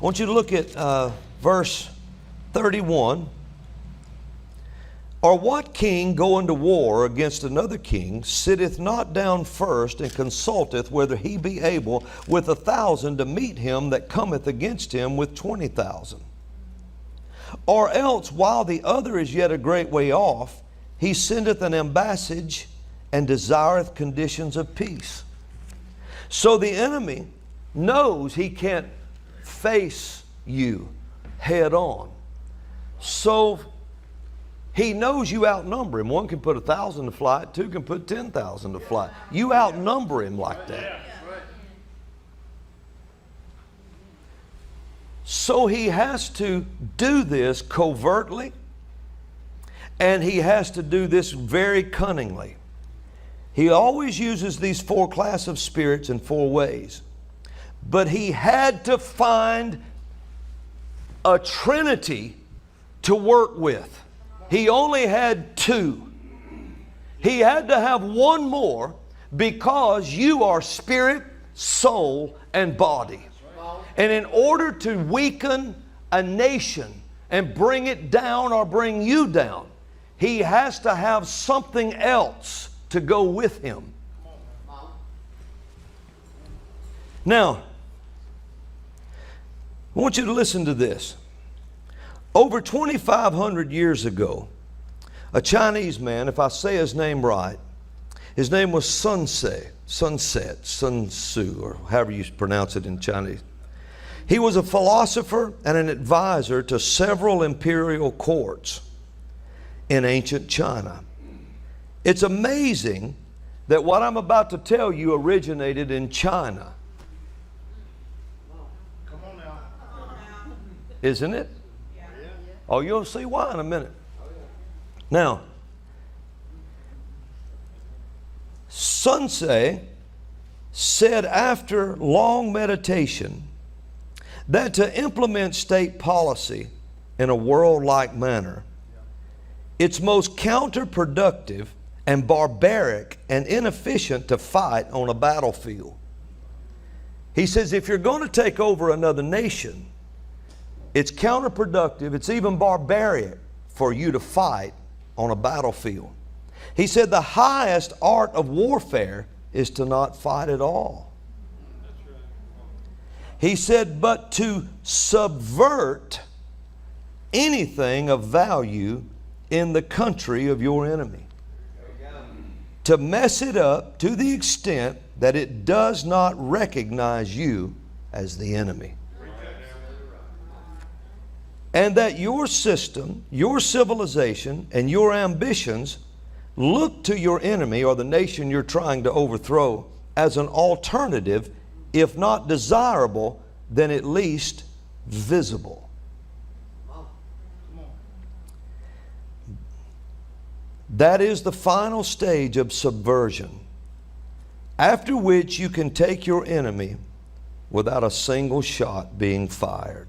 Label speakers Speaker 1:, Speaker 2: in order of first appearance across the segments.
Speaker 1: want you to look at verse 31. Or what king going to war against another king sitteth not down first and consulteth whether he be able with 1,000 to meet him that cometh against him with 20,000? Or else while the other is yet a great way off, he sendeth an ambassage and desireth conditions of peace. So the enemy knows he can't face you head on. So he knows you outnumber him. One can put 1,000 to flight, two can put 10,000 to flight. You outnumber him like that. So he has to do this covertly, and he has to do this very cunningly. He always uses these 4 classes of spirits in 4 ways. But he had to find a trinity to work with. He only had 2. He had to have one more because you are spirit, soul, and body. And in order to weaken a nation and bring it down or bring you down, he has to have something else to go with him. Now, I want you to listen to this. Over 2,500 years ago, a Chinese man, if I say his name right, his name was Sun Tzu, or however you pronounce it in Chinese. He was a philosopher and an advisor to several imperial courts in ancient China. It's amazing that what I'm about to tell you originated in China.
Speaker 2: Come on now.
Speaker 1: Isn't it? Oh, you'll see why in a minute. Now, Sun Tzu said after long meditation that to implement state policy in a world-like manner, it's most counterproductive and barbaric and inefficient to fight on a battlefield. He says if you're going to take over another nation, it's counterproductive, it's even barbaric for you to fight on a battlefield. He said the highest art of warfare is to not fight at all. He said, but to subvert anything of value in the country of your enemy. To mess it up to the extent that it does not recognize you as the enemy. And that your system, your civilization, and your ambitions look to your enemy or the nation you're trying to overthrow as an alternative, if not desirable, then at least visible. That is the final stage of subversion, after which you can take your enemy without a single shot being fired,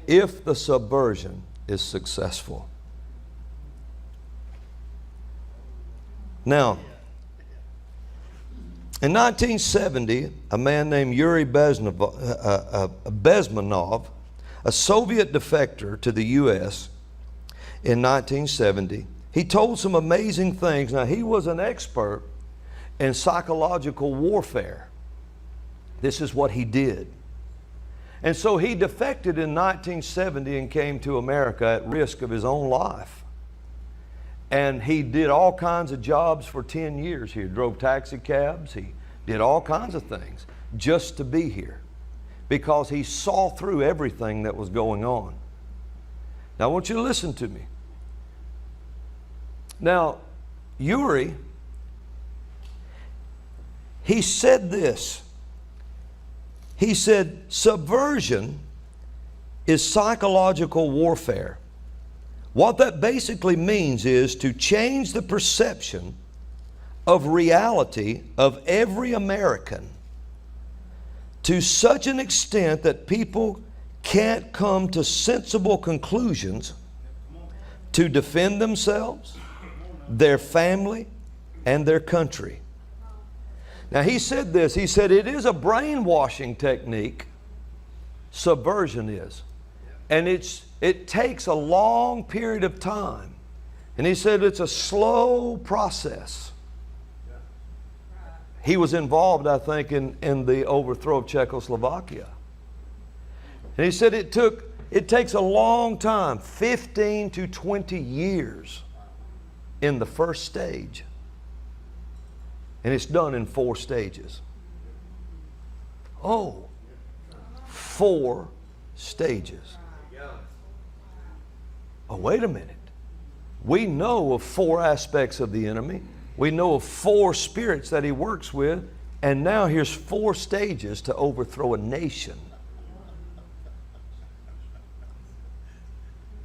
Speaker 1: if the subversion is successful. Now, in 1970, a man named Yuri Bezmenov, a Soviet defector to the U.S. in 1970, he told some amazing things. Now, he was an expert in psychological warfare. This is what he did. And so he defected in 1970 and came to America at risk of his own life. And he did all kinds of jobs for 10 years here. Drove taxi cabs. He did all kinds of things just to be here because he saw through everything that was going on. Now I want you to listen to me. Now, Yuri, he said this. He said, subversion is psychological warfare. What that basically means is to change the perception of reality of every American to such an extent that people can't come to sensible conclusions to defend themselves, their family, and their country. Now he said this, he said it is a brainwashing technique, subversion is. And it takes a long period of time. And he said it's a slow process. He was involved, I think, in the overthrow of Czechoslovakia. And he said it takes a long time, 15 to 20 years in the first stage. And it's done in 4 stages. Oh, 4 stages. Oh, wait a minute. We know of 4 aspects of the enemy. We know of 4 spirits that he works with. And now here's 4 stages to overthrow a nation.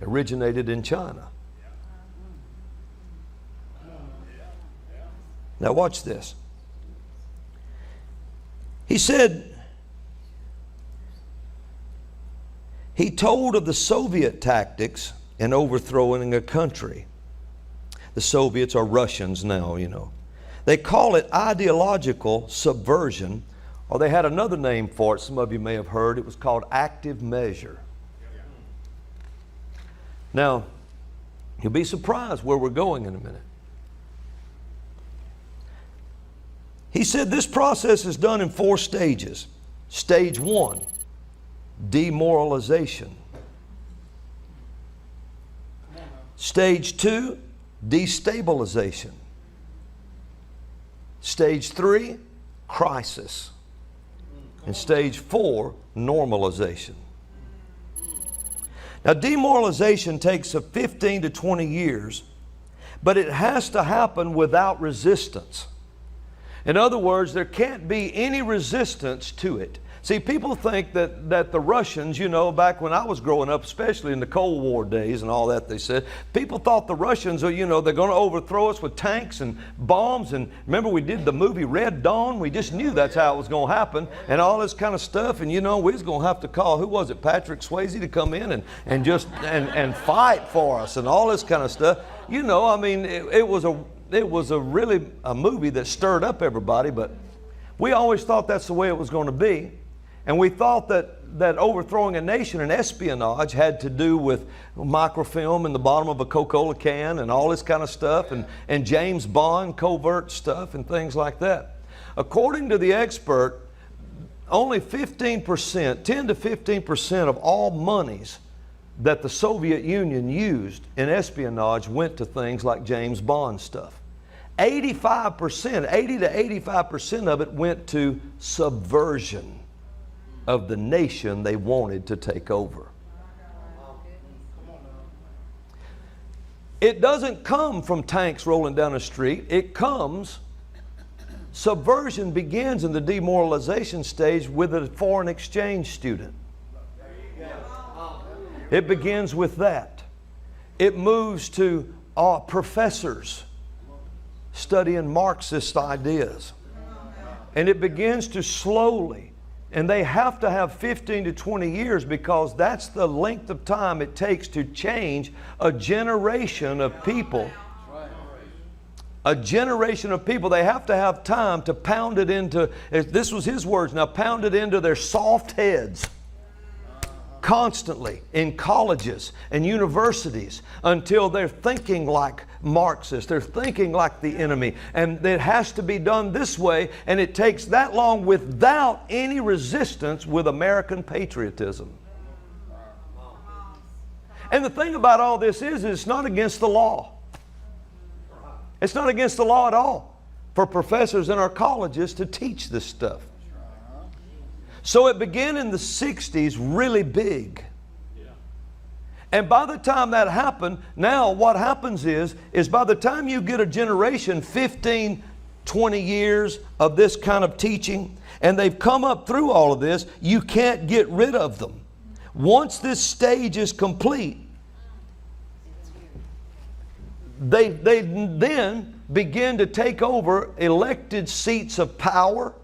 Speaker 1: Originated in China. Now watch this. He said, he told of the Soviet tactics in overthrowing a country. The Soviets are Russians now, you know. They call it ideological subversion, or they had another name for it, some of you may have heard. It was called active measure. Now, you'll be surprised where we're going in a minute. He said this process is done in 4 stages. Stage 1, demoralization. Stage 2, destabilization. Stage 3, crisis. And stage 4, normalization. Now, demoralization takes 15 to 20 years, but it has to happen without resistance. In other words, there can't be any resistance to it. See, people think that the Russians, you know, back when I was growing up, especially in the Cold War days and all that, they said, people thought the Russians are, you know, they're going to overthrow us with tanks and bombs. And remember, we did the movie Red Dawn? We just knew that's how it was going to happen and all this kind of stuff. And, you know, we was going to have to call, who was it, Patrick Swayze to come in and just fight for us and all this kind of stuff. You know, I mean, it was really a movie that stirred up everybody, but we always thought that's the way it was going to be. And we thought that overthrowing a nation and espionage had to do with microfilm in the bottom of a Coca-Cola can and all this kind of stuff and James Bond covert stuff and things like that. According to the expert, only 15%, 10 to 15% of all monies that the Soviet Union used in espionage went to things like James Bond stuff. 85%, 80 to 85% of it went to subversion of the nation they wanted to take over. It doesn't come from tanks rolling down the street. Subversion begins in the demoralization stage with a foreign exchange student. It begins with that. It moves to professors studying Marxist ideas. And it begins to slowly, and they have to have 15 to 20 years because that's the length of time it takes to change a generation of people. A generation of people. They have to have time to pound it into, this was his words now, pound it into their soft heads constantly in colleges and universities until they're thinking like Marxists. They're thinking like the enemy. And it has to be done this way, and it takes that long without any resistance with American patriotism. And the thing about all this is it's not against the law. It's not against the law at all for professors in our colleges to teach this stuff. So it began in the 60s really big. And by the time that happened, now what happens is by the time you get a generation, 15, 20 years of this kind of teaching, and they've come up through all of this, you can't get rid of them. Once this stage is complete, they then begin to take over elected seats of power.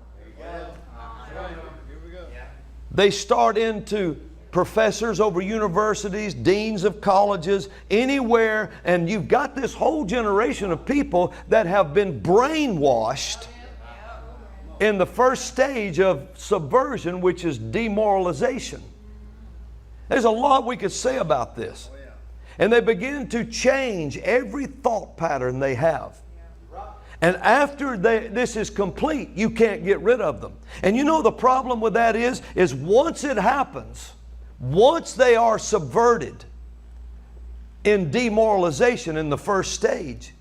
Speaker 1: They start into professors over universities, deans of colleges, anywhere, and you've got this whole generation of people that have been brainwashed in the first stage of subversion, which is demoralization. There's a lot we could say about this. And they begin to change every thought pattern they have. And after this is complete, you can't get rid of them. And you know the problem with that is once it happens, once they are subverted in demoralization in the first stage,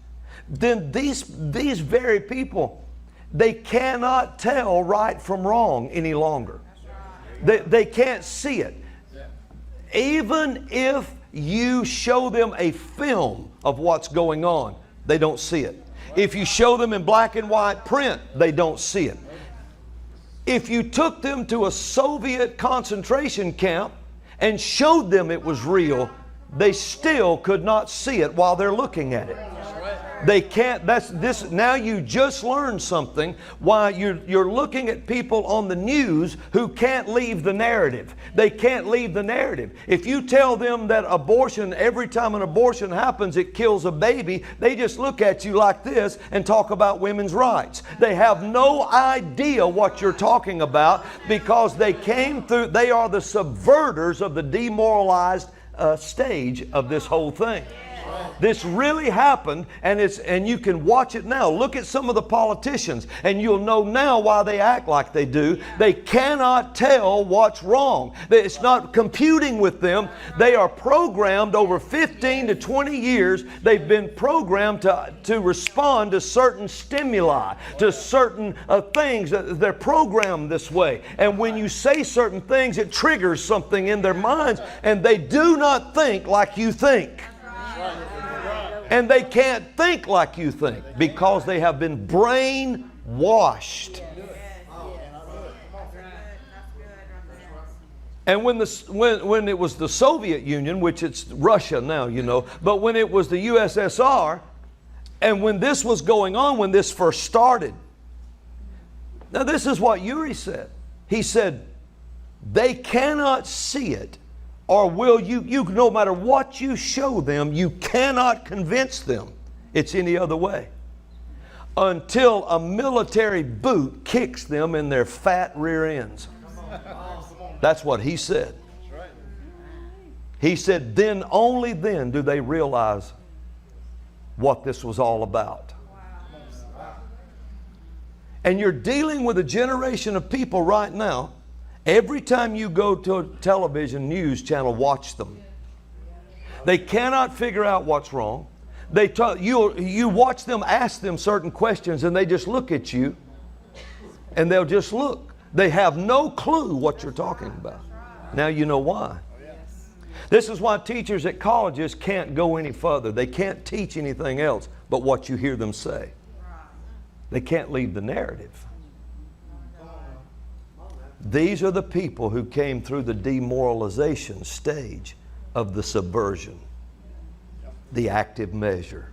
Speaker 1: then these very people, they cannot tell right from wrong any longer. They can't see it. Even if you show them a film of what's going on, they don't see it. If you show them in black and white print, they don't see it. If you took them to a Soviet concentration camp and showed them it was real, they still could not see it while they're looking at it. They can't. Now you just learned something. Why you're looking at people on the news who can't leave the narrative. They can't leave the narrative. If you tell them that abortion, every time an abortion happens, it kills a baby, they just look at you like this and talk about women's rights. They have no idea what you're talking about because they came through. They are the subverters of the demoralized stage of this whole thing. This really happened, and you can watch it now. Look at some of the politicians, and you'll know now why they act like they do. They cannot tell what's wrong. It's not computing with them. They are programmed over 15 to 20 years. They've been programmed to respond to certain stimuli, to certain things. They're programmed this way. And when you say certain things, it triggers something in their minds, and they do not think like you think. And they can't think like you think because they have been brainwashed. And when it was the Soviet Union, which it's Russia now, you know, but when it was the USSR, and when this was going on, when this first started, now this is what Uri said. He said, they cannot see it. Or will you no matter what you show them, you cannot convince them it's any other way until a military boot kicks them in their fat rear ends. That's what he said. He said, then, only then do they realize what this was all about. And you're dealing with a generation of people right now. Every time you go to a television news channel, watch them. They cannot figure out what's wrong. You watch them, ask them certain questions, and they just look at you, and they'll just look. They have no clue what you're talking about. Now you know why. This is why teachers at colleges can't go any further. They can't teach anything else but what you hear them say. They can't leave the narrative. These are the people who came through the demoralization stage of the subversion, the active measure.